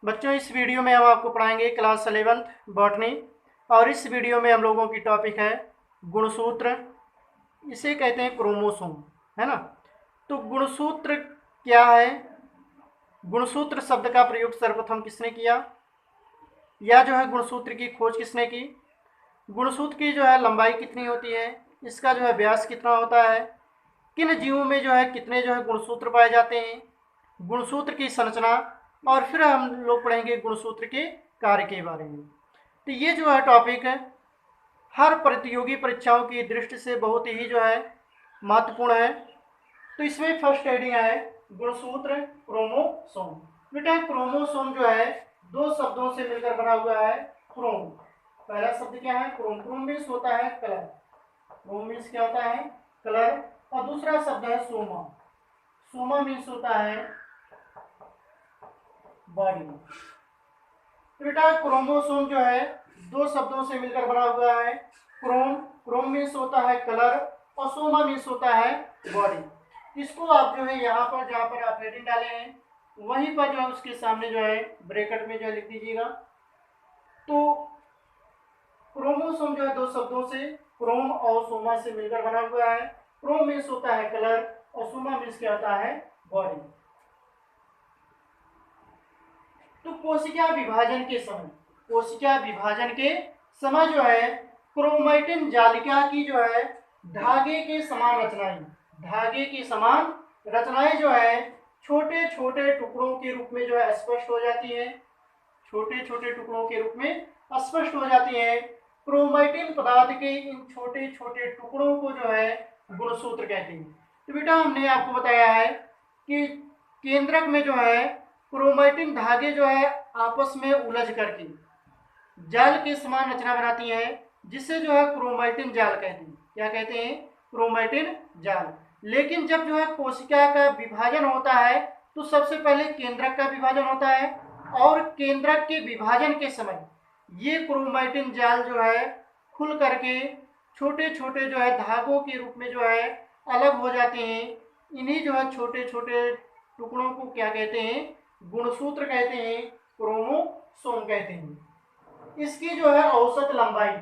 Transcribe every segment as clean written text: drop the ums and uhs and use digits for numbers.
बच्चों, इस वीडियो में हम आपको पढ़ाएंगे क्लास 11th बॉटनी। और इस वीडियो में हम लोगों की टॉपिक है गुणसूत्र। इसे कहते हैं क्रोमोसोम, है ना। तो गुणसूत्र क्या है? गुणसूत्र शब्द का प्रयोग सर्वप्रथम किसने किया, या जो है गुणसूत्र की खोज किसने की? गुणसूत्र की जो है लंबाई कितनी होती है, इसका जो है व्यास कितना होता है, किन जीवों में जो है कितने जो है गुणसूत्र पाए जाते हैं, गुणसूत्र की संरचना, और फिर हम लोग पढ़ेंगे गुणसूत्र के कार्य के बारे में। तो ये जो है टॉपिक है हर प्रतियोगी परीक्षाओं की दृष्टि से बहुत ही जो है महत्वपूर्ण है। तो इसमें फर्स्ट हेडिंग है गुणसूत्र क्रोमोसोम। बेटा क्रोमोसोम जो है दो शब्दों से मिलकर बना हुआ है। क्रोम, पहला शब्द क्या है? क्रोम। क्रोम मीन्स होता है कलर। क्रोम मीन्स क्या होता है? कलर। और दूसरा शब्द है सोमा। सोमा मीन्स होता है बॉडी। बेटा क्रोमोसोम जो है दो शब्दों से मिलकर बना हुआ है। क्रोम, क्रोम मीन्स होता है कलर, और सोमा मीन्स होता है बॉडी। इसको आप जो है यहाँ पर जहाँ पर आप हेडिंग डाले हैं वहीं पर जो है उसके सामने जो है ब्रैकेट में जो है लिख दीजिएगा। तो क्रोमोसोम जो है दो शब्दों से क्रोम और सोमा से मिलकर बना हुआ है। क्रोम मीन्स होता है कलर, और सोमा मीन्स क्या होता है? बॉडी। तो कोशिका विभाजन के समय, कोशिका विभाजन के समय जो है क्रोमैटिन जालिका की जो है धागे के समान रचनाएं, धागे की समान रचनाएं जो है छोटे छोटे टुकड़ों के रूप में जो है स्पष्ट हो जाती है। छोटे छोटे टुकड़ों के रूप में स्पष्ट हो जाती है। क्रोमैटिन पदार्थ के इन छोटे छोटे टुकड़ों को जो है गुणसूत्र कहते हैं। तो बेटा हमने आपको बताया है कि केंद्रक में जो है क्रोमैटिन धागे जो है आपस में उलझ करके जाल के समान रचना बनाती है, जिसे जो है क्रोमैटिन जाल कहते हैं। क्या कहते हैं? क्रोमैटिन जाल। लेकिन जब जो है कोशिका का विभाजन होता है तो सबसे पहले केंद्रक का विभाजन होता है, और केंद्रक के विभाजन के समय ये क्रोमैटिन जाल जो है खुल करके छोटे छोटे जो है धागों के रूप में जो है अलग हो जाते हैं। इन्हीं जो है छोटे छोटे टुकड़ों को क्या कहते हैं? गुणसूत्र कहते हैं, क्रोमोसोम कहते हैं। इसकी जो है औसत लंबाई,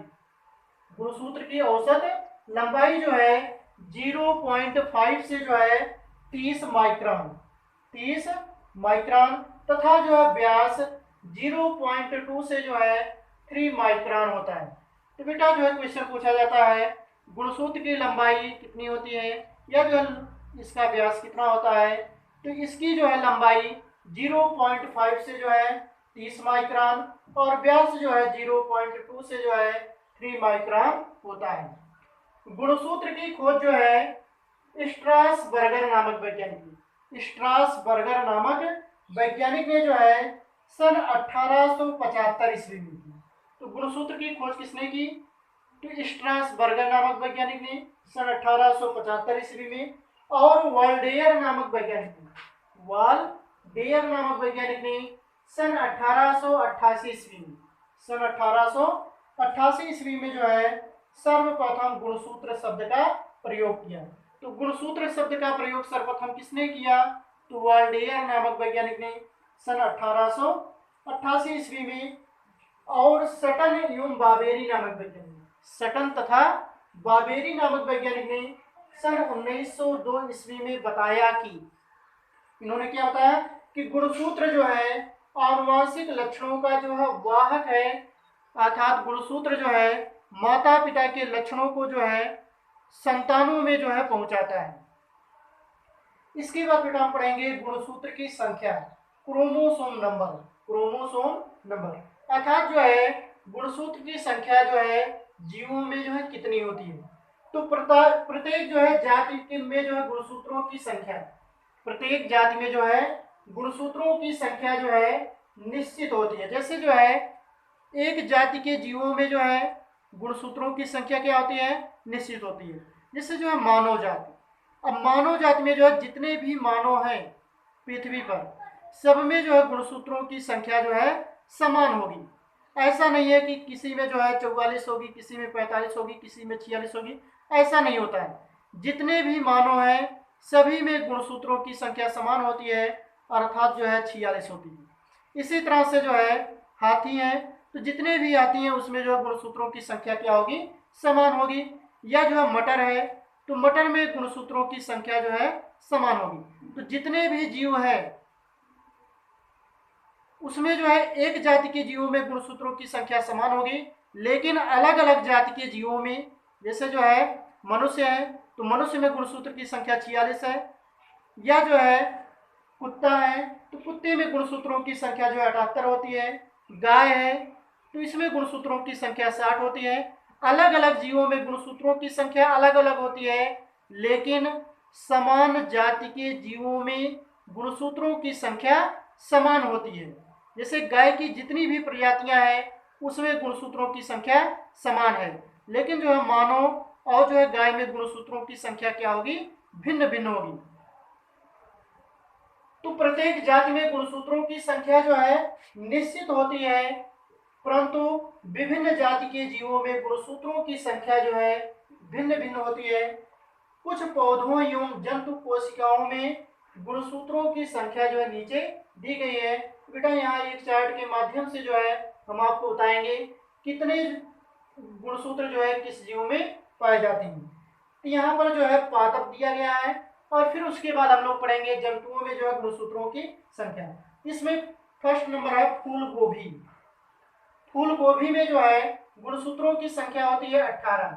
गुणसूत्र की औसत लंबाई जो है 0.5 से जो है 30 माइक्रोन, 30 माइक्रोन, तथा जो है व्यास 0.2 से जो है 3 माइक्रोन होता है। तो बेटा जो है क्वेश्चन पूछा जाता है गुणसूत्र की लंबाई कितनी होती है, या जो है इसका व्यास कितना होता है। तो इसकी जो है लंबाई 0.5 से जो है 30 माइक्रोन, और व्यास जो है 0.2 से जो है 3 माइक्रोन होता है। गुणसूत्र की खोज जो है स्ट्रासबर्गर नामक वैज्ञानिक ने, स्ट्रासबर्गर नामक वैज्ञानिक ने जो है सन 1875 ईस्वी में की। तो गुणसूत्र की खोज किसने की? तो स्ट्रासबर्गर नामक वैज्ञानिक ने सन 1875 ईस्वी में। और वाल्डेयर नामक वैज्ञानिक ने, वाल्डेयर नामक वैज्ञानिक ने सन 1888 ईस्वी में, सन 1888 ईस्वी में जो है सर्वप्रथम गुणसूत्र शब्द का प्रयोग किया। तो गुणसूत्र शब्द का प्रयोग सर्वप्रथम किसने किया? तो वाल्डेयर नामक वैज्ञानिक ने सन 1888 ईस्वी में। और सटन एवं बाबेरी नामक वैज्ञानिक, सटन तथा बाबेरी नामक वैज्ञानिक ने सन 1902 ईस्वी में बताया कि, इन्होंने क्या बताया कि गुणसूत्र जो है आनुवांशिक लक्षणों का जो है वाहक है, अर्थात गुणसूत्र जो है माता पिता के लक्षणों को जो है संतानों में जो है पहुंचाता है। इसके बाद बेटा हम पढ़ेंगे गुणसूत्र की संख्या, क्रोमोसोम नंबर, क्रोमोसोम नंबर, अर्थात जो है गुणसूत्र की संख्या जो है जीवों में जो है कितनी होती है। तो प्रत्येक जो है जाति में जो है गुणसूत्रों की संख्या, प्रत्येक जाति में जो है गुणसूत्रों की संख्या जो है निश्चित होती है। जैसे जो है एक जाति के जीवों में जो है गुणसूत्रों की संख्या क्या होती है? निश्चित होती है। जैसे जो है मानव जाति, अब मानव जाति में जो है जितने भी मानव हैं पृथ्वी पर, सब में जो है गुणसूत्रों की संख्या जो है समान होगी। ऐसा नहीं है कि किसी में जो है 44 होगी, किसी में 45 होगी, किसी में 46 होगी, ऐसा नहीं होता है। जितने भी मानव हैं सभी में गुणसूत्रों की संख्या समान होती है, अर्थात जो है 46 होती है। इसी तरह से जो है हाथी है, तो जितने भी हाथी हैं उसमें जो है गुणसूत्रों की संख्या क्या होगी, समान होगी। या जो है मटर है, तो मटर में गुणसूत्रों की संख्या जो है समान होगी। तो जितने भी जीव है उसमें जो है एक जाति के जीवों में गुणसूत्रों की संख्या समान होगी, लेकिन अलग अलग जाति के जीवों में, जैसे जो है मनुष्य है, तो मनुष्य में गुणसूत्र की संख्या 46 है। या जो है कुत्ता है, तो कुत्ते में गुणसूत्रों की संख्या जो है 78 होती है। गाय है, तो इसमें गुणसूत्रों की संख्या 60 होती है। अलग अलग जीवों में गुणसूत्रों की संख्या अलग अलग होती है, लेकिन समान जाति के जीवों में गुणसूत्रों की संख्या समान होती है। जैसे गाय की जितनी भी प्रजातियां हैं उसमें गुणसूत्रों की संख्या समान है, लेकिन जो है मानव और जो है गाय में गुणसूत्रों की संख्या क्या होगी, भिन्न भिन्न होगी। तो प्रत्येक जाति में गुणसूत्रों की संख्या जो है निश्चित होती है, परंतु विभिन्न जाति के जीवों में गुणसूत्रों की संख्या जो है भिन्न भिन्न होती है। कुछ पौधों एवं जंतु कोशिकाओं में गुणसूत्रों की संख्या जो है नीचे दी गई है। बेटा यहाँ एक चार्ट के माध्यम से जो है हम आपको बताएंगे कितने गुणसूत्र जो है किस जीव में पाए जाते हैं। तो यहाँ पर जो है पादप दिया गया है, और फिर उसके बाद हम लोग पढ़ेंगे जंतुओं में जो है गुणसूत्रों की संख्या। इसमें फर्स्ट नंबर है फूल गोभी। फूल गोभी में जो है गुणसूत्रों की संख्या होती है 18।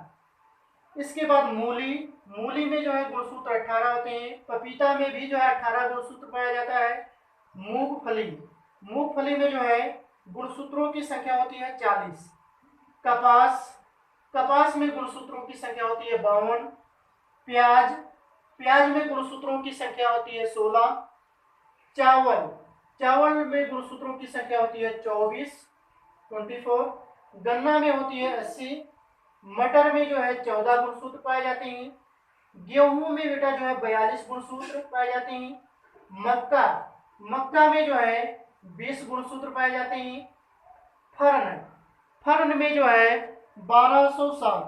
इसके बाद मूली, मूली में जो है गुणसूत्र 18 होते हैं। पपीता में भी जो है 18 गुणसूत्र पाया जाता है। मूंगफली, मूंगफली में जो है गुणसूत्रों की संख्या होती है 40। कपास, कपास में गुणसूत्रों की संख्या होती है 52। प्याज, प्याज में गुणसूत्रों की संख्या होती है 16। चावल, चावल में गुणसूत्रों की संख्या होती है 24। गन्ना में होती है 80। मटर में जो है 14 गुणसूत्र पाए जाते हैं। गेहूं में बेटा जो है 42 गुणसूत्र पाए जाते हैं। मक्का, मक्का में जो है 20 गुणसूत्र पाए जाते हैं। फर्न, फर्न में जो है 1260,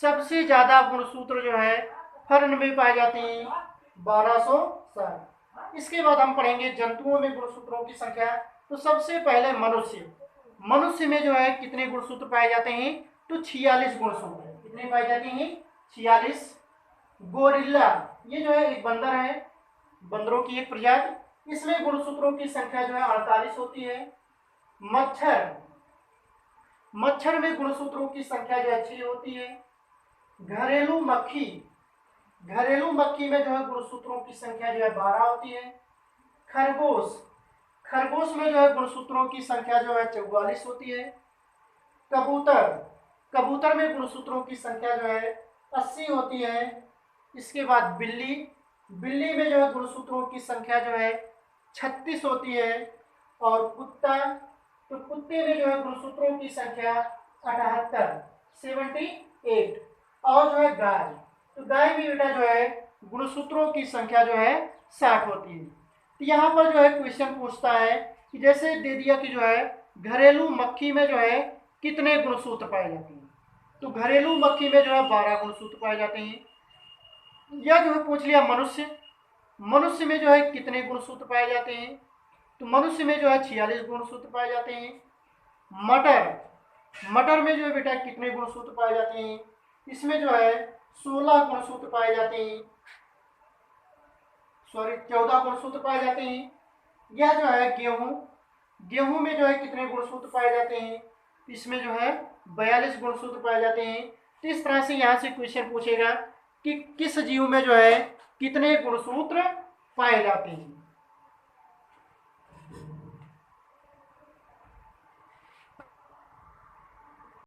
सबसे ज्यादा गुणसूत्र जो है फर्न में पाए जाते हैं 1260। इसके बाद हम पढ़ेंगे जंतुओं में गुणसूत्रों की संख्या। तो सबसे पहले मनुष्य, मनुष्य में जो है कितने गुणसूत्र पाए जाते हैं, तो 46 गुणसूत्र। कितने पाए जाते हैं, 46। गोरिल्ला, ये जो है एक बंदर है, बंदरों की एक प्रजाति, इसमें गुणसूत्रों की संख्या जो है 48 होती है। मच्छर, मच्छर में गुणसूत्रों की संख्या जो है 6 होती है। घरेलू मक्खी, घरेलू मक्खी में जो है गुणसूत्रों की संख्या जो है 12 होती है। खरगोश, खरगोश में जो है गुणसूत्रों की संख्या जो है 44 होती है। कबूतर, कबूतर में गुणसूत्रों की संख्या जो है 80 होती है। इसके बाद बिल्ली, बिल्ली में जो है गुणसूत्रों की संख्या जो है 36 होती है। और कुत्ता, तो कुत्ते में जो है गुणसूत्रों की संख्या 78, 78। और जो है गाय, तो गाय में बेटा जो है गुणसूत्रों की संख्या जो है 60 होती है। तो यहाँ पर जो है क्वेश्चन पूछता है कि जैसे दे दिया कि जो है घरेलू मक्खी में जो है कितने गुणसूत्र पाए जाते हैं, तो घरेलू मक्खी में जो है 12 गुणसूत्र पाए जाते हैं। या जो है पूछ लिया मनुष्य, मनुष्य में जो है कितने गुणसूत्र पाए जाते हैं, तो मनुष्य में जो है 46 गुणसूत्र पाए जाते हैं। मटर, मटर में जो है बेटा कितने गुणसूत्र पाए जाते हैं, इसमें जो है 16 गुणसूत्र पाए जाते हैं, 14 गुणसूत्र पाए जाते हैं। यह जो है गेहूं, गेहूं में जो है कितने गुणसूत्र पाए जाते हैं, इसमें जो है 42 गुणसूत्र पाए जाते हैं। तो इस तरह से यहाँ से क्वेश्चन पूछेगा कि किस जीव में जो है कितने गुणसूत्र पाए जाते हैं।